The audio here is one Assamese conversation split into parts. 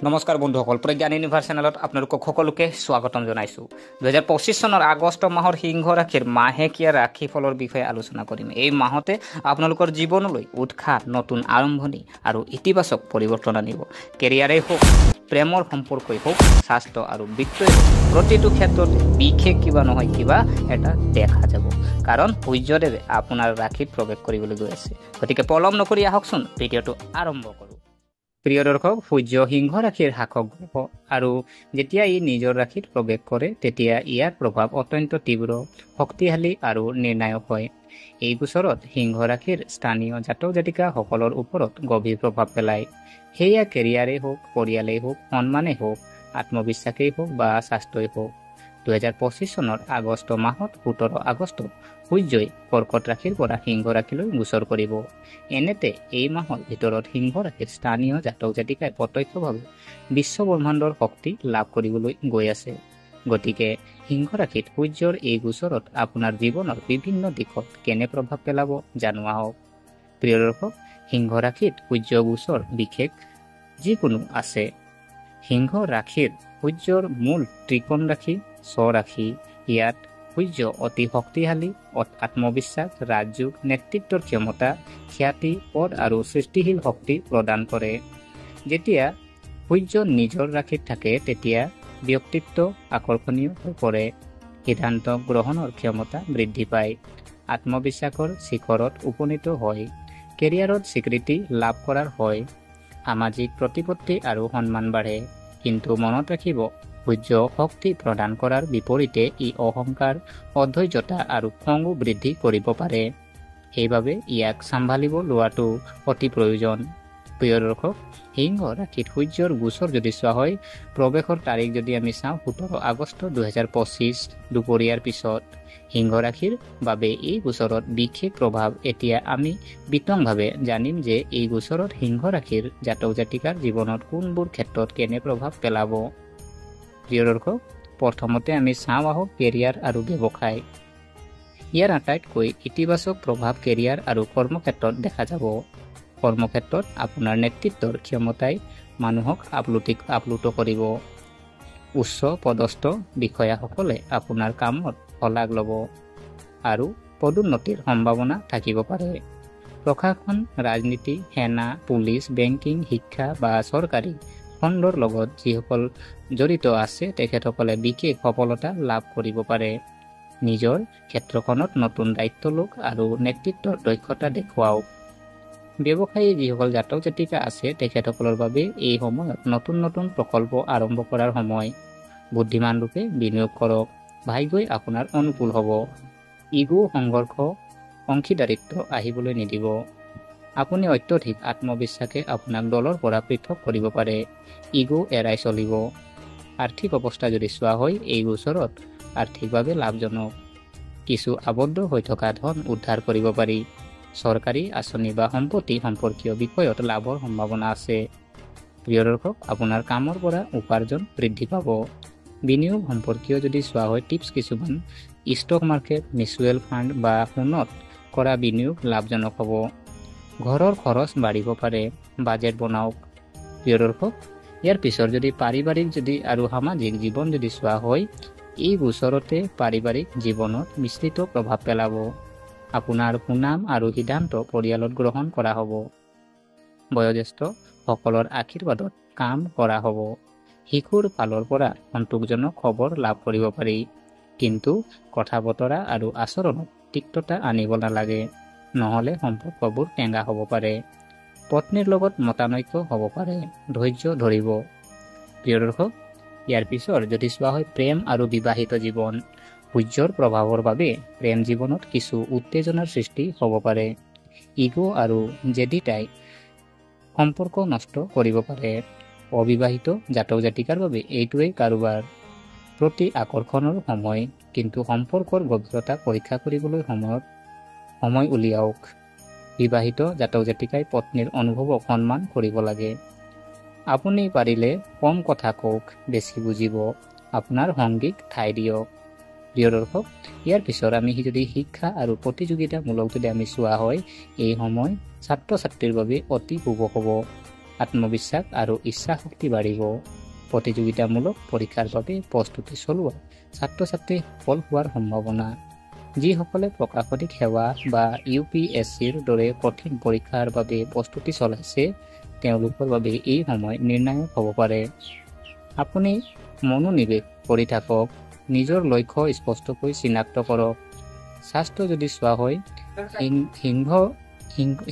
নমস্কাৰ বন্ধুসকল, প্ৰজ্ঞান ইউনিভাৰ্ছ চেনেলত আপোনালোকক সকলোকে স্বাগতম জনাইছোঁ। 2025 চনৰ আগষ্ট মাহৰ সিংহ ৰাশিৰ মাহেকীয়া ৰাশিফলৰ বিষয়ে আলোচনা কৰিম। এই মাহতে আপোনালোকৰ জীৱনলৈ উৎসাহ, নতুন আৰম্ভণি আৰু ইতিবাচক পৰিৱৰ্তন আনিব। কেৰিয়াৰেই হওক, প্ৰেমৰ সম্পৰ্কই হওক, স্বাস্থ্য আৰু বিত্তই হওক, প্ৰতিটো ক্ষেত্ৰত বিশেষ কিবা নহয় কিবা এটা দেখা যাব। কাৰণ সূৰ্যদেৱে আপোনাৰ ৰাশিত প্ৰৱেশ কৰিবলৈ গৈ আছে। গতিকে পলম নকৰি আহকচোন ভিডিঅ'টো আৰম্ভ কৰোঁ। প্ৰিয় দৰ্শক, সূৰ্য সিংহ ৰাশিৰ শাসক গ্ৰহ আৰু যেতিয়া ই নিজৰ ৰাশিত প্ৰৱেশ কৰে তেতিয়া ইয়াৰ প্ৰভাৱ অত্যন্ত তীব্ৰ, শক্তিশালী আৰু নিৰ্ণায়ক হয়। এই গোচৰত সিংহ ৰাশিৰ স্থানীয় জাতক জাতিকাসকলৰ ওপৰত গভীৰ প্ৰভাৱ পেলায়। সেয়া কেৰিয়াৰেই হওক, পৰিয়ালেই হওক, সন্মানেই হওক, আত্মবিশ্বাসেই হওক বা স্বাস্থ্যই হওক। 2025 চনৰ আগষ্ট মাহত 17 আগষ্টত সূৰ্যই কৰ্কট ৰাশিৰ পৰা সিংহ ৰাশিলৈ গোচৰ কৰিব। এনেতে এই মাহৰ ভিতৰত সিংহ ৰাশিৰ স্থানীয় জাতক জাতিকাই প্ৰত্যক্ষভাৱে বিশ্ব ব্ৰহ্মাণ্ডৰ শক্তি লাভ কৰিবলৈ গৈ আছে। গতিকে সিংহ ৰাশিত সূৰ্যৰ এই গোচৰত আপোনাৰ জীৱনৰ বিভিন্ন দিশত কেনে প্ৰভাৱ পেলাব জানো আহক। প্ৰিয় দৰ্শক, সিংহ ৰাশিত সূৰ্য গোচৰ বিশেষ যিকোনো আছে। সিংহ ৰাশিৰ সূৰ্যৰ মূল ত্ৰিকোণ ৰাশি স্বৰাশি। ইয়াত সূৰ্য অতি শক্তিশালী, আত্মবিশ্বাস, ৰাজযোগ, নেতৃত্বৰ ক্ষমতা, খ্যাতি, পদ আৰু সৃষ্টিশীল শক্তি প্ৰদান কৰে। যেতিয়া সূৰ্য নিজৰ ৰাশিত থাকে তেতিয়া ব্যক্তিত্ব আকৰ্ষণীয় হৈ পৰে, সিদ্ধান্ত গ্ৰহণৰ ক্ষমতা বৃদ্ধি পায়, আত্মবিশ্বাসৰ শিখৰত উপনীত হয়, কেৰিয়াৰত স্বীকৃতি লাভ কৰাৰ হয়, সামাজিক প্ৰতিপত্তি আৰু সন্মান বাঢ়ে। কিন্তু মনত ৰাখিব, সূৰ্য শক্তি প্ৰদান কৰাৰ বিপৰীতে ই অহংকাৰ, অধৈৰ্যতা আৰু খঙো বৃদ্ধি কৰিব পাৰে। সেইবাবে ইয়াক চম্ভালিব লোৱাটো অতি প্ৰয়োজন। প্ৰিয় দৰ্শক, সিংহ ৰাশিত সূৰ্যৰ গোচৰ যদি চোৱা হয়, প্ৰৱেশৰ তাৰিখ যদি আমি চাওঁ 17 আগষ্ট 2025 দুপৰীয়াৰ পিছত। সিংহ ৰাশিৰ বাবে এই গোচৰত বিশেষ প্ৰভাৱ। এতিয়া আমি বিতংভাৱে জানিম যে এই গোচৰত সিংহ ৰাশিৰ জাতক জাতিকাৰ জীৱনত কোনবোৰ ক্ষেত্ৰত কেনে প্ৰভাৱ পেলাব। প্ৰিয় দৰ্শক, প্ৰথমতে আমি চাওঁ আহক কেৰিয়াৰ আৰু ব্যৱসায়। ইয়াৰ আটাইতকৈ ইতিবাচক প্ৰভাৱ কেৰিয়াৰ আৰু কৰ্মক্ষেত্ৰত দেখা যাব। কৰ্মক্ষেত্ৰত আপোনাৰ নেতৃত্বৰ ক্ষমতাই মানুহক আপ্লুত কৰিব। উচ্চ পদস্থ বিষয়াসকলে আপোনাৰ কামত শলাগ ল'ব আৰু পদোন্নতিৰ সম্ভাৱনা থাকিব পাৰে। প্ৰশাসন, ৰাজনীতি, সেনা, পুলিচ, বেংকিং, শিক্ষা বা চৰকাৰী খণ্ডৰ লগত যিসকল জড়িত আছে তেখেতসকলে বিশেষ সফলতা লাভ কৰিব পাৰে। নিজৰ ক্ষেত্ৰখনত নতুন দায়িত্ব লওক আৰু নেতৃত্বৰ দক্ষতা দেখুৱাওক। ব্যৱসায়ী যিসকল জাতক জাতিকা আছে তেখেতসকলৰ বাবে এই সময়ত নতুন নতুন প্ৰকল্প আৰম্ভ কৰাৰ সময়। বুদ্ধিমান ৰূপে বিনিয়োগ কৰক, ভাগ্যই আপোনাৰ অনুকূল হ'ব। ইগো, সংঘৰ্ষ, অংশীদাৰিত্ব আহিবলৈ নিদিব। আপুনি অত্যধিক আত্মবিশ্বাসে আপোনাক দলৰ পৰা পৃথক কৰিব পাৰে। ইগো এৰাই চলিব। আৰ্থিক অৱস্থা যদি চোৱা হয়, এই গোচৰত আৰ্থিকভাৱে লাভজনক। কিছু আবদ্ধ হৈ থকা ধন উদ্ধাৰ কৰিব পাৰি। চৰকাৰী আঁচনি বা সম্পত্তি সম্পৰ্কীয় বিষয়ত লাভৰ সম্ভাৱনা আছে। প্ৰিয় দৰ্শক, আপোনাৰ কামৰ পৰা উপাৰ্জন বৃদ্ধি পাব। বিনিয়োগ সম্পৰ্কীয় যদি চোৱা হয়, টিপছ কিছুমান: ষ্টক মাৰ্কেট, মিউচুৱেল ফাণ্ড বা সোণত কৰা বিনিয়োগ লাভজনক হ'ব। ঘৰৰ খৰচ বাঢ়িব পাৰে, বাজেট বনাওক। প্ৰিয় দৰ্শক, ইয়াৰ পিছত যদি পাৰিবাৰিক আৰু সামাজিক জীৱন যদি চোৱা হয়, এই গোচৰতে পাৰিবাৰিক জীৱনত মিশ্ৰিত প্ৰভাৱ পেলাব। আপোনাৰ সুনাম আৰু সিদ্ধান্ত পৰিয়ালত গ্ৰহণ কৰা হ'ব। বয়োজ্যেষ্ঠ সকলৰ আশীৰ্বাদত কাম কৰা হ'ব। শিশুৰ ফালৰ পৰা সন্তোষজনক খবৰ লাভ কৰিব পাৰি। কিন্তু কথা বতৰা আৰু আচৰণত তিক্ততা আনিব নালাগে, নহ'লে সম্পৰ্কবোৰ টেঙা হ'ব পাৰে। পত্নীৰ লগত মতানৈক্য হ'ব পাৰে, ধৈৰ্য ধৰিব। প্ৰিয় দৰ্শক, ইয়াৰ পিছত যদি চোৱা হয় প্ৰেম আৰু বিবাহিত জীৱন। সূৰ্যৰ প্ৰভাৱৰ বাবে প্ৰেম জীৱনত কিছু উত্তেজনাৰ সৃষ্টি হ'ব পাৰে। ইগো আৰু জেদিতাই সম্পৰ্ক নষ্ট কৰিব পাৰে। অবিবাহিত জাতক জাতিকাৰ বাবে এইটোৱেই কাৰোবাৰ প্ৰতি আকৰ্ষণৰ সময়, কিন্তু সম্পৰ্কৰ গভীৰতা পৰীক্ষা কৰিবলৈ সময় উলিয়াওক। বিবাহিত জাতক জাতিকাই পত্নীৰ অনুভৱক সন্মান কৰিব লাগে। আপুনি পাৰিলে কম কথা কওক, বেছি বুজিব। আপোনাৰ সংগীক ঠাই দিয়ক। প্ৰিয় দৰ্শক, ইয়াৰ পিছত আমি যদি শিক্ষা আৰু প্ৰতিযোগিতামূলক যদি আমি চোৱা হয়, এই সময় ছাত্ৰ ছাত্ৰীৰ বাবে অতি শুভ হ'ব। আত্মবিশ্বাস আৰু ইচ্ছা শক্তি বাঢ়িব। প্ৰতিযোগিতামূলক পৰীক্ষাৰ বাবে প্ৰস্তুতি চলোৱা ছাত্ৰ ছাত্ৰী সফল হোৱাৰ সম্ভাৱনা। যিসকলে প্ৰশাসনিক সেৱা বা UPSCৰ দৰে কঠিন পৰীক্ষাৰ বাবে প্ৰস্তুতি চলাইছে তেওঁলোকৰ বাবে এই সময় নিৰ্ণায়ক হ'ব পাৰে। আপুনি মনোনিৱেশ কৰি থাকক, নিজৰ লক্ষ্য স্পষ্টকৈ চিনাক্ত কৰক। স্বাস্থ্য যদি চোৱা হয়,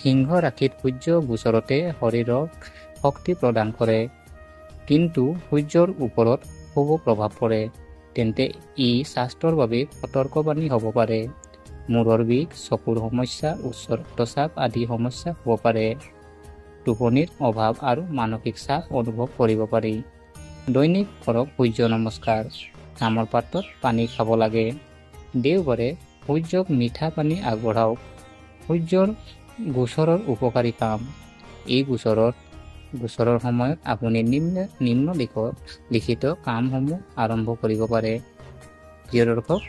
সিংহ ৰাশিত সূৰ্য গোচৰতে শৰীৰক শক্তি প্ৰদান কৰে, কিন্তু সূৰ্যৰ ওপৰত শুভ প্ৰভাৱ পৰে, তেন্তে ই স্বাস্থ্যৰ বাবে সতৰ্কবাণী হ'ব পাৰে। মূৰৰ বিষ, চকুৰ সমস্যা, উচ্চ ৰক্তচাপ আদি সমস্যা হ'ব পাৰে। টোপনিৰ অভাৱ আৰু মানসিক চাপ অনুভৱ কৰিব পাৰি। দৈনিক কৰক সূৰ্য নমস্কাৰ। কামৰ পাত্ৰত পানী খাব লাগে। দেওবাৰে সূৰ্যক মিঠা পানী আগবঢ়াওক। সূৰ্যৰ গোচৰৰ উপকাৰী কাম। এই গোচৰৰ সময়ত আপুনি নিম্নলিখিত লিখিত কামসমূহ আৰম্ভ কৰিব পাৰে। প্ৰিয় দৰ্শক,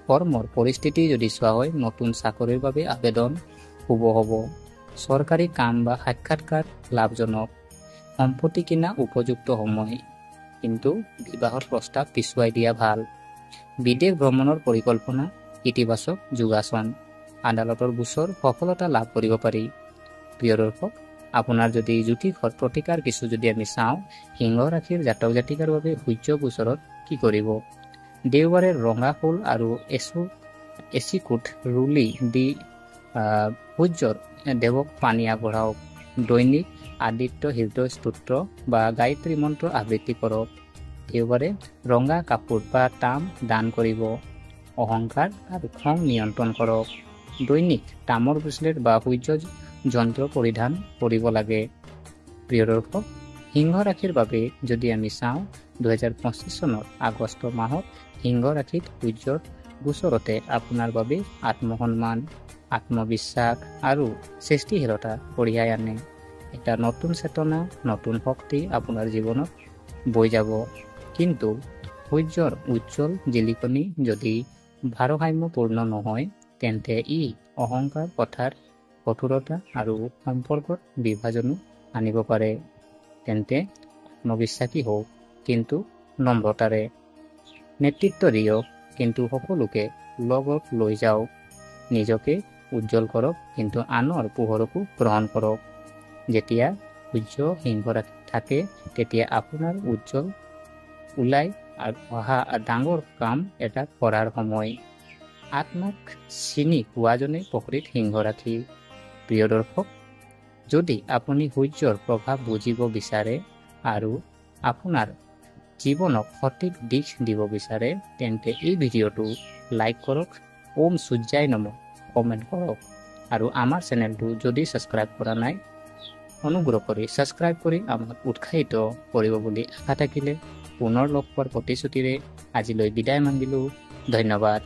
কৰ্মৰ পৰিস্থিতি যদি চোৱা হয়, নতুন চাকৰিৰ বাবে আবেদন শুভ হ'ব। চৰকাৰী কাম বা সাক্ষাৎকাৰ লাভজনক। সম্পত্তি কিনা উপযুক্ত সময়, কিন্তু বিবাহৰ প্ৰস্তাৱ পিছুৱাই দিয়া ভাল। বিদেশ ভ্ৰমণৰ পৰিকল্পনা, ইতিবাচক যোগাসন। আদালতৰ গোচৰ সফলতা লাভ কৰিব পাৰি। প্ৰিয় দৰ্শক, আপোনাৰ যদি জ্যোতিষৰ প্ৰতিকাৰ কিছু যদি আমি চাওঁ, সিংহ ৰাশিৰ জাতক জাতিকাৰ বাবে সূৰ্য গোচৰত কি কৰিব? দেওবাৰে ৰঙা ফুল আৰু এচিকুট ৰুলি দি সূৰ্যৰ দেৱক পানী আগবঢ়াওক। দৈনিক আদিত্য হৃদয় স্তোত্ৰ বা গায়ত্ৰী মন্ত্ৰ আবৃত্তি কৰক। দেওবাৰে ৰঙা কাপোৰ বা তাম দান কৰিব। অহংকাৰ আৰু খং নিয়ন্ত্ৰণ কৰক। দৈনিক তামৰ ব্ৰেচলেট বা সূৰ্য যন্ত্ৰ পৰিধান কৰিব লাগে। প্ৰিয় দৰ্শক, সিংহ ৰাশিৰ বাবে যদি আমি চাওঁ, 2025 চনৰ আগষ্ট মাহত সিংহ ৰাশিত সূৰ্যৰ গোচৰতে আপোনাৰ বাবে আত্মসন্মান, আত্মবিশ্বাস আৰু সৃষ্টিশীলতা কঢ়িয়াই আনে। এটা নতুন চেতনা, নতুন শক্তি আপোনাৰ জীৱনত বৈ যাব। কিন্তু সূৰ্যৰ উজ্জ্বল জিলিকনি যদি ভাৰসাম্যপূৰ্ণ নহয়, তেন্তে ই অহংকাৰ, কঠোৰতা আৰু সম্পৰ্কত বিভাজনো আনিব পাৰে। তেন্তে আত্মবিশ্বাসী হওক, কিন্তু নম্ৰতাৰে। নেতৃত্ব দিয়ক, কিন্তু সকলোকে লগত লৈ যাওক। নিজকে উজ্জ্বল কৰক, কিন্তু আনৰ পোহৰকো গ্ৰহণ কৰক। যেতিয়া সূৰ্য সিংহ ৰাশিত থাকে, তেতিয়া আপোনাৰ উজ্জ্বল ওলাই অহা ডাঙৰ কাম এটা কৰাৰ সময়। আত্মাক চিনি পোৱাজনে প্ৰকৃত সিংহ ৰাশি। প্ৰিয় দৰ্শক, যদি আপুনি সূৰ্যৰ প্ৰভাৱ বুজিব বিচাৰে আৰু আপোনাৰ জীৱনক সঠিক দিশ দিব বিচাৰে, তেন্তে এই ভিডিঅ'টো লাইক কৰক, ওম সূৰ্যায় নমঃ কমেণ্ট কৰক, আৰু আমাৰ চেনেলটো যদি ছাবস্ক্ৰাইব কৰা নাই, অনুগ্ৰহ কৰি ছাবস্ক্ৰাইব কৰি আমাক উৎসাহিত কৰিব বুলি আশা থাকিলে পুনৰ লগ পোৱাৰ প্ৰতিশ্ৰুতিৰে আজিলৈ বিদায় মাগিলোঁ। ধন্যবাদ।